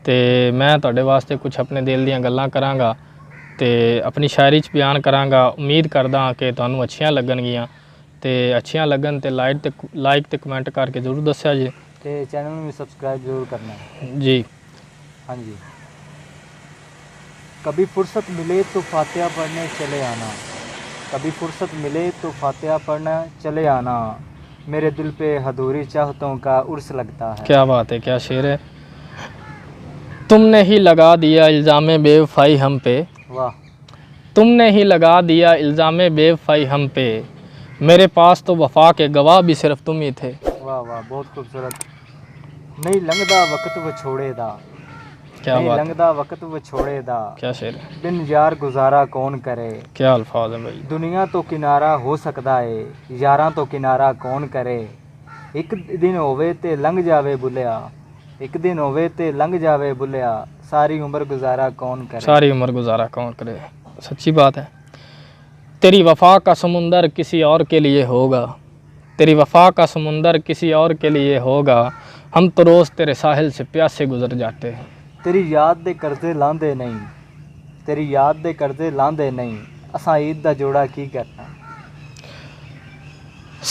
ਤੇ ਮੈਂ ਤੁਹਾਡੇ ਵਾਸਤੇ ਕੁਝ ਆਪਣੇ ਦਿਲ ਦੀਆਂ ਗੱਲਾਂ ਕਰਾਂਗਾ ਤੇ ਆਪਣੀ ਸ਼ਾਇਰੀ 'ਚ ਬਿਆਨ ਕਰਾਂਗਾ। ਉਮੀਦ ਕਰਦਾ ਹਾਂ ਕਿ ਤੁਹਾਨੂੰ ਅੱਛੀਆਂ ਲੱਗਣਗੀਆਂ ਤੇ ਅੱਛੀਆਂ ਲੱਗਣ ਤੇ ਲਾਈਕ ਤੇ ਕਮੈਂਟ ਕਰਕੇ ਜ਼ਰੂਰ ਦੱਸਿਆ ਜੀ ਤੇ ਚੈਨਲ ਨੂੰ ਵੀ ਸਬਸक्राइब जरूर करना जी। हाँ जी। कभी फुर्सत मिले तो फातिहा पढ़ने चले आना, कभी फुर्सत मिले तो फातिहा पढ़ने चले आना, मेरे दिल पे अधूरी चाहतों का उर्स लगता है। क्या बात है, क्या शेर है। तुमने ही लगा दिया इल्ज़ाम बेवफाई हम पे, वाह। तुमने ही लगा दिया इल्ज़ाम बेवफाई हम पे, मेरे पास तो वफा के गवाह भी सिर्फ तुम ही थे। वाह वाह, बहुत खूबसूरत। नहीं लंघदा वक्त विछोड़े दा, क्या नहीं बात लंघदा वक्त विछोड़े दा, क्या शेर है, बिन यार गुजारा कौन करे। क्या अल्फाज है भाई। दुनिया तो किनारा हो सकता है, यारां तो किनारा कौन करे। एक दिन होवे ते लंघ जावे बुलिया, एक दिन होवे ते लंघ जावे बुलिया, सारी उम्र गुजारा कौन करे। सारी उम्र गुजारा कौन करे, सच्ची बात है। तेरी वफा का समुंदर किसी और के लिए होगा, तेरी वफा का समुंदर किसी और के लिए होगा, हम तो रोज़ तेरे साहिल से प्यासे गुजर जाते हैं। तेरी याद दे कर्जे लांदे नहीं, तेरी याद दे कर्जे लांदे नहीं, असां ईद दा जोड़ा की करना।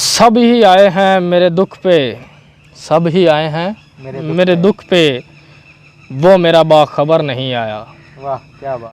सब ही आए हैं मेरे दुख पे, सब ही आए हैं मेरे दुख पे, वो मेरा बाखबर नहीं आया। वाह क्या बात।